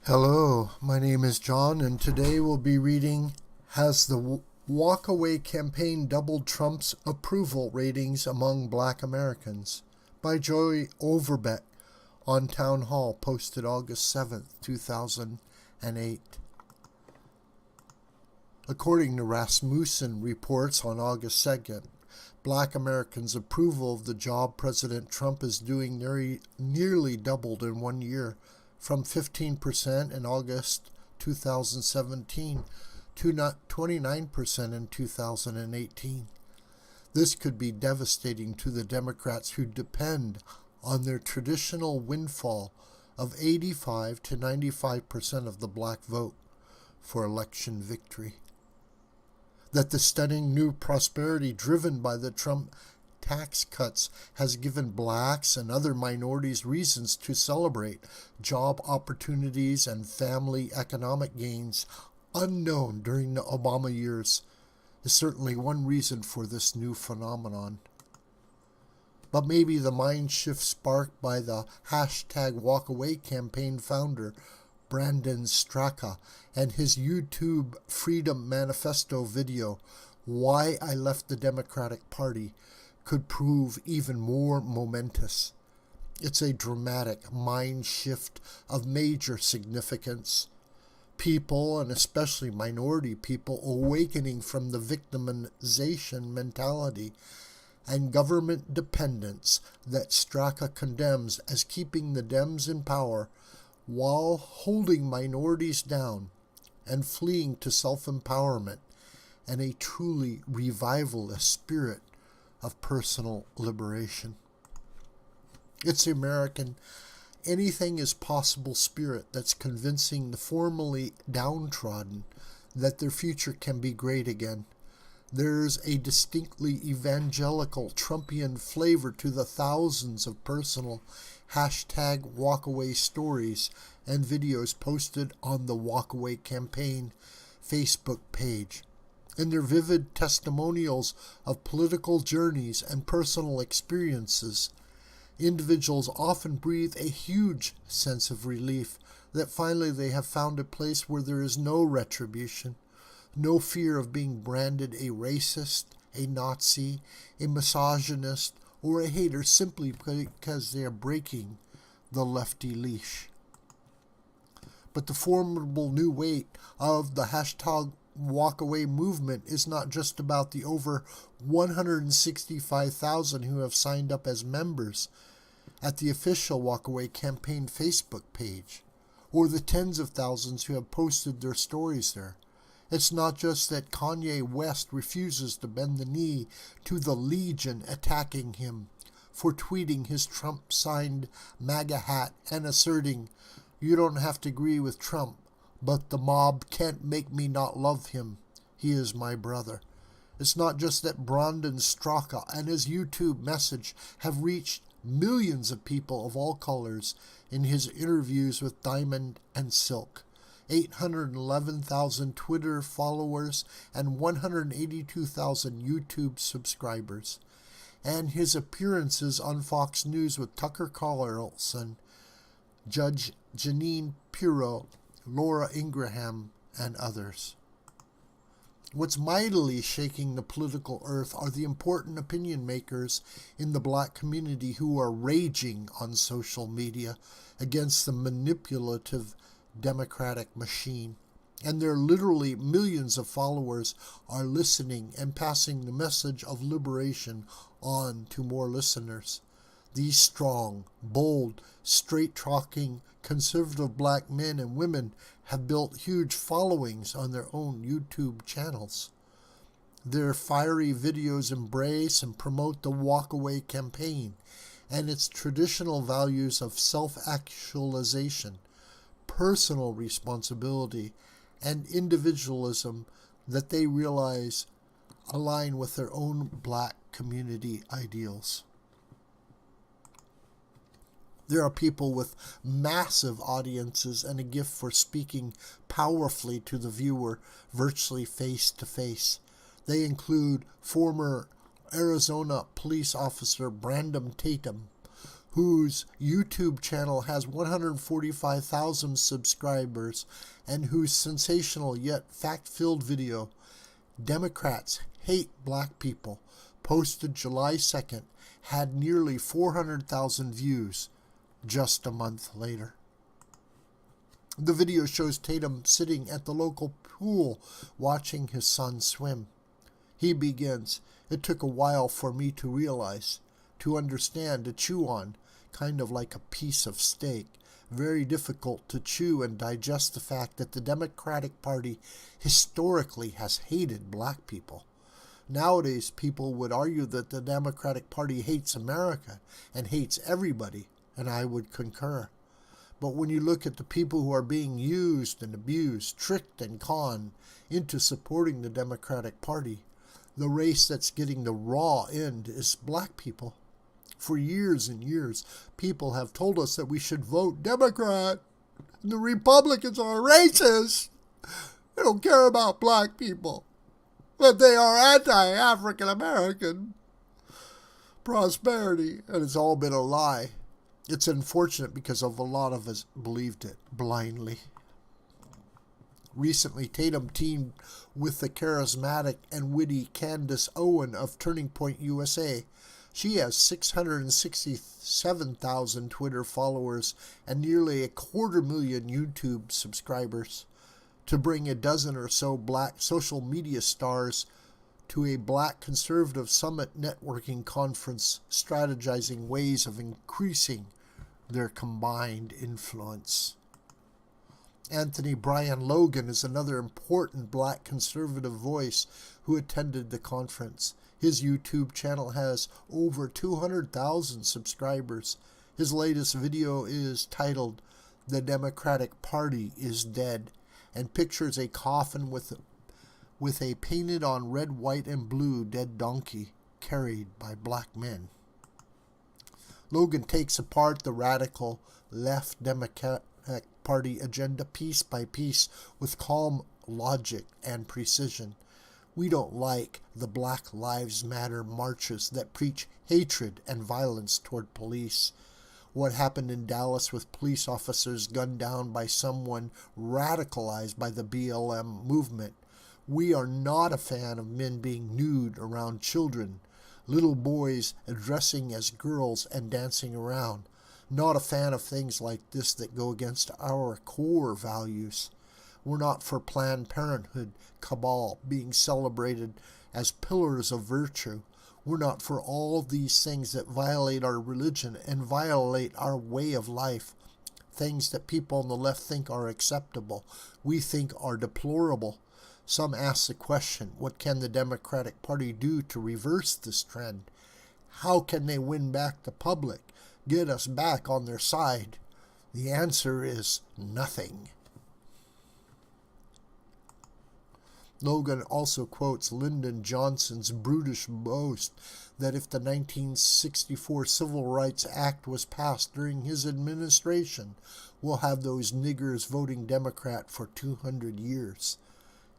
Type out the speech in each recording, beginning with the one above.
Hello, my name is John, and today we'll be reading Has the Walkaway Campaign Doubled Trump's Approval Ratings Among Black Americans? By Joy Overbeck on Townhall, posted August 7th, 2008. According to Rasmussen reports on August 2nd, Black Americans' approval of the job President Trump is doing nearly doubled in 1 year, from 15% in August 2017 to 29% in 2018. This could be devastating to the Democrats who depend on their traditional windfall of 85 to 95% of the black vote for election victory. That the stunning new prosperity driven by the Trump tax cuts has given blacks and other minorities reasons to celebrate job opportunities and family economic gains unknown during the Obama years is certainly one reason for this new phenomenon. But maybe the mind shift sparked by the #walkaway campaign founder Brandon Straka and his YouTube Freedom Manifesto video, Why I Left the Democratic Party, could prove even more momentous. It's a dramatic mind shift of major significance. People, and especially minority people, awakening from the victimization mentality and government dependence that Straka condemns as keeping the Dems in power while holding minorities down and fleeing to self-empowerment and a truly revivalist spirit of personal liberation. It's the American anything is possible spirit that's convincing the formerly downtrodden that their future can be great again. There's a distinctly evangelical Trumpian flavor to the thousands of personal #walkaway stories and videos posted on the Walkaway Campaign Facebook page. In their vivid testimonials of political journeys and personal experiences, individuals often breathe a huge sense of relief that finally they have found a place where there is no retribution, no fear of being branded a racist, a Nazi, a misogynist, or a hater simply because they are breaking the lefty leash. But the formidable new weight of the #walkaway movement is not just about the over 165,000 who have signed up as members at the official Walkaway Campaign Facebook page, or the tens of thousands who have posted their stories there. It's not just that Kanye West refuses to bend the knee to the legion attacking him for tweeting his Trump-signed MAGA hat and asserting, "You don't have to agree with Trump, but the mob can't make me not love him. He is my brother." It's not just that Brandon Straka and his YouTube message have reached millions of people of all colors in his interviews with Diamond and Silk, 811,000 Twitter followers, and 182,000 YouTube subscribers, and his appearances on Fox News with Tucker Carlson, Judge Jeanine Pirro, Laura Ingraham, and others. What's mightily shaking the political earth are the important opinion makers in the black community who are raging on social media against the manipulative Democratic machine. And their literally millions of followers are listening and passing the message of liberation on to more listeners. These strong, bold, straight-talking, conservative black men and women have built huge followings on their own YouTube channels. Their fiery videos embrace and promote the Walkaway campaign and its traditional values of self-actualization, personal responsibility, and individualism that they realize align with their own black community ideals. There are people with massive audiences and a gift for speaking powerfully to the viewer virtually face to face. They include former Arizona police officer Brandon Tatum, whose YouTube channel has 145,000 subscribers and whose sensational yet fact-filled video, "Democrats Hate Black People," posted July 2nd, had nearly 400,000 views just a month later. The video shows Tatum sitting at the local pool watching his son swim. He begins, "It took a while for me to realize, to understand, to chew on, kind of like a piece of steak. Very difficult to chew and digest the fact that the Democratic Party historically has hated black people. Nowadays, people would argue that the Democratic Party hates America and hates everybody, and I would concur. But when you look at the people who are being used and abused, tricked and conned into supporting the Democratic Party, the race that's getting the raw end is black people. For years and years, people have told us that we should vote Democrat. The Republicans are racist. They don't care about black people. But they are anti-African American prosperity. And it's all been a lie. It's unfortunate because a lot of us believed it blindly. Recently, Tatum teamed with the charismatic and witty Candace Owen of Turning Point USA. She has 667,000 Twitter followers and nearly 250,000 YouTube subscribers to bring a dozen or so black social media stars to a Black Conservative Summit networking conference, strategizing ways of increasing their combined influence. Anthony Brian Logan is another important black conservative voice who attended the conference. His YouTube channel has over 200,000 subscribers. His latest video is titled "The Democratic Party is Dead" and pictures a coffin with a painted on red, white, and blue dead donkey carried by black men. Logan takes apart the radical left Democratic Party agenda piece by piece with calm logic and precision. We don't like the Black Lives Matter marches that preach hatred and violence toward police. What happened in Dallas with police officers gunned down by someone radicalized by the BLM movement. We are not a fan of men being nude around children, little boys dressing as girls and dancing around. Not a fan of things like this that go against our core values. We're not for Planned Parenthood cabal being celebrated as pillars of virtue. We're not for all these things that violate our religion and violate our way of life. Things that people on the left think are acceptable, we think are deplorable. Some ask the question, what can the Democratic Party do to reverse this trend? How can they win back the public, get us back on their side? The answer is nothing. Logan also quotes Lyndon Johnson's brutish boast that if the 1964 Civil Rights Act was passed during his administration, we'll have those niggers voting Democrat for 200 years.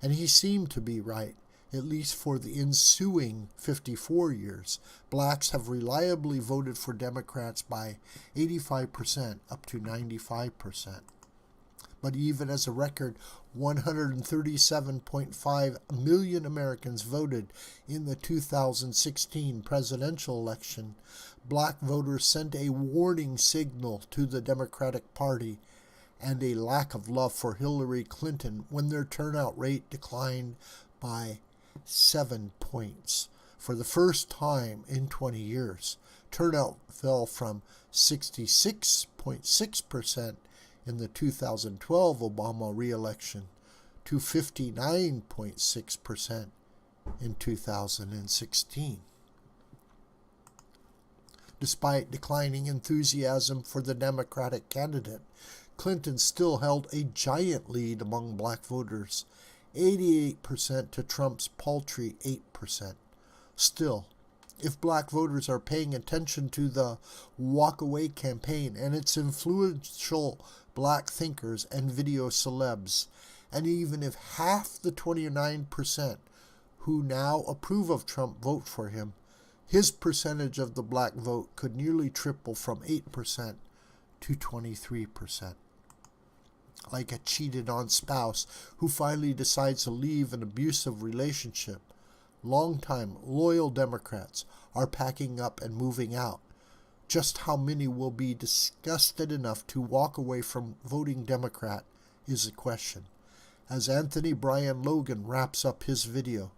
And he seemed to be right, at least for the ensuing 54 years. Blacks have reliably voted for Democrats by 85% up to 95%. But even as a record 137.5 million Americans voted in the 2016 presidential election, black voters sent a warning signal to the Democratic Party and a lack of love for Hillary Clinton when their turnout rate declined by 7 points. For the first time in 20 years, turnout fell from 66.6% in the 2012 Obama re-election to 59.6% in 2016. Despite declining enthusiasm for the Democratic candidate, Clinton still held a giant lead among black voters, 88% to Trump's paltry 8%. Still, if black voters are paying attention to the walkaway campaign and its influential black thinkers and video celebs, and even if half the 29% who now approve of Trump vote for him, his percentage of the black vote could nearly triple from 8% to 23%. Like a cheated-on spouse who finally decides to leave an abusive relationship, longtime loyal Democrats are packing up and moving out. Just how many will be disgusted enough to walk away from voting Democrat is a question. As Anthony Brian Logan wraps up his video,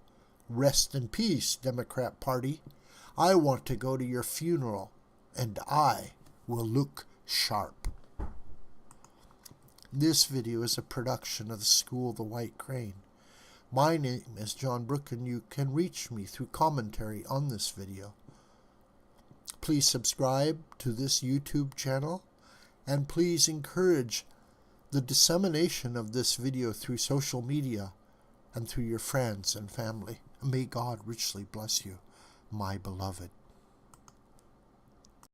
"Rest in peace, Democrat Party. I want to go to your funeral, and I will look sharp." This video is a production of the School of the White Crane. My name is John Brook, and you can reach me through commentary on this video. Please subscribe to this YouTube channel, and please encourage the dissemination of this video through social media and through your friends and family. May God richly bless you, my beloved.